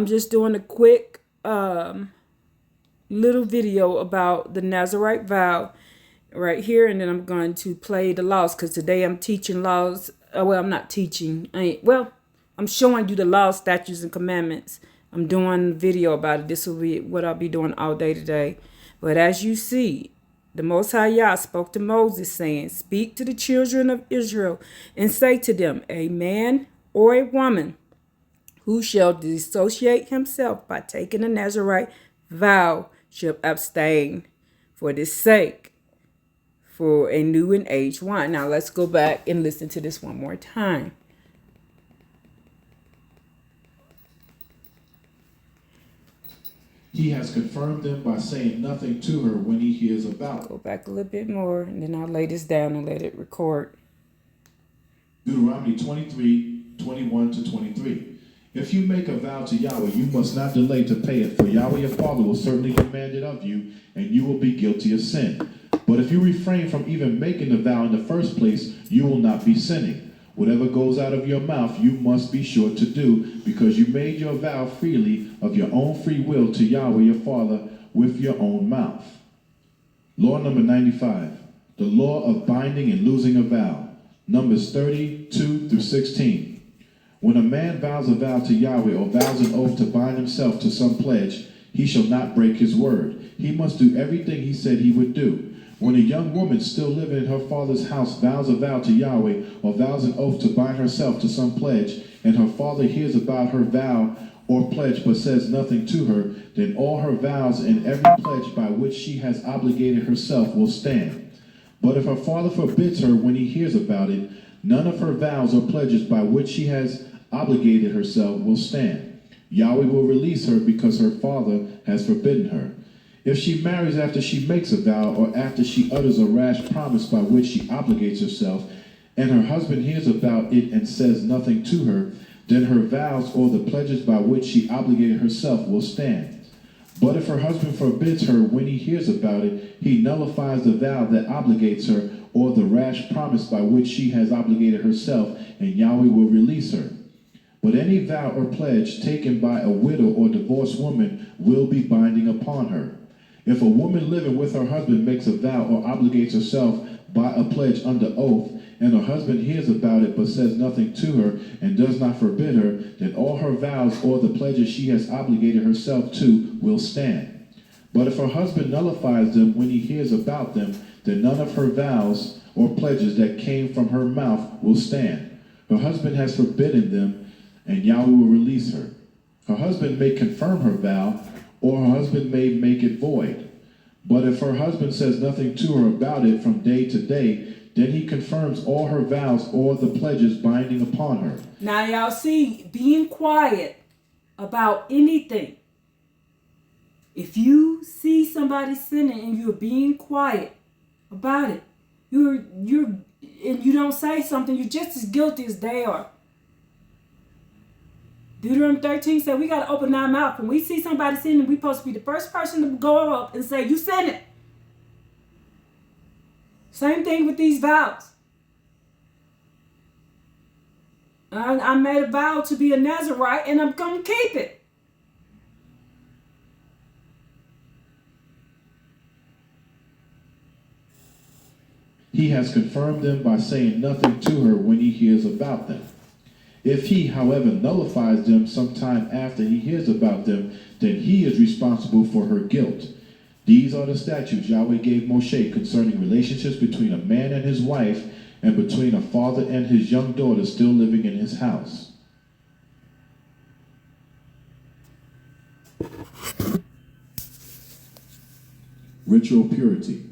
I'm just doing a quick little video about the Nazirite vow right here, and then I'm going to play the laws because today I'm teaching laws. Well, I'm not teaching. I'm showing you the laws, statutes, and commandments. I'm doing a video about it. This will be what I'll be doing all day today. But as you see, the Most High Yah spoke to Moses, saying, "Speak to the children of Israel and say to them, a man or a woman who shall dissociate himself by taking a Nazirite vow shall abstain for this sake for a new and aged wine." Now let's go back and listen to this one more time. He has confirmed them by saying nothing to her when he hears about. Go back a little bit more, and then I'll lay this down and let it record. Deuteronomy 23:21-23. If you make a vow to Yahweh, you must not delay to pay it, for Yahweh your Father will certainly demand it of you, and you will be guilty of sin. But if you refrain from even making the vow in the first place, you will not be sinning. Whatever goes out of your mouth, you must be sure to do, because you made your vow freely of your own free will to Yahweh your Father with your own mouth. Law number 95, the law of binding and losing a vow. Numbers 32-16. When a man vows a vow to Yahweh or vows an oath to bind himself to some pledge, he shall not break his word. He must do everything he said he would do. When a young woman still living in her father's house vows a vow to Yahweh or vows an oath to bind herself to some pledge, and her father hears about her vow or pledge but says nothing to her, then all her vows and every pledge by which she has obligated herself will stand. But if her father forbids her when he hears about it, none of her vows or pledges by which she has obligated herself will stand. Yahweh will release her because her father has forbidden her. If she marries after she makes a vow or after she utters a rash promise by which she obligates herself, and her husband hears about it and says nothing to her, then her vows or the pledges by which she obligated herself will stand. But if her husband forbids her when he hears about it, he nullifies the vow that obligates her or the rash promise by which she has obligated herself, and Yahweh will release her. But any vow or pledge taken by a widow or divorced woman will be binding upon her. If a woman living with her husband makes a vow or obligates herself by a pledge under oath, and her husband hears about it but says nothing to her and does not forbid her, then all her vows or the pledges she has obligated herself to will stand. But if her husband nullifies them when he hears about them, then none of her vows or pledges that came from her mouth will stand. Her husband has forbidden them, and Yahweh will release her. Her husband may confirm her vow, or her husband may make it void. But if her husband says nothing to her about it from day to day, then he confirms all her vows or the pledges binding upon her. Now y'all see, being quiet about anything. If you see somebody sinning and you're being quiet about it, and you don't say something, you're just as guilty as they are. Deuteronomy 13 said we got to open our mouth. When we see somebody sinning, we're supposed to be the first person to go up and say, "You sinning." Same thing with these vows. I made a vow to be a Nazirite, and I'm going to keep it. He has confirmed them by saying nothing to her when he hears about them. If he, however, nullifies them sometime after he hears about them, then he is responsible for her guilt. These are the statutes Yahweh gave Moshe concerning relationships between a man and his wife, and between a father and his young daughter still living in his house. Ritual purity.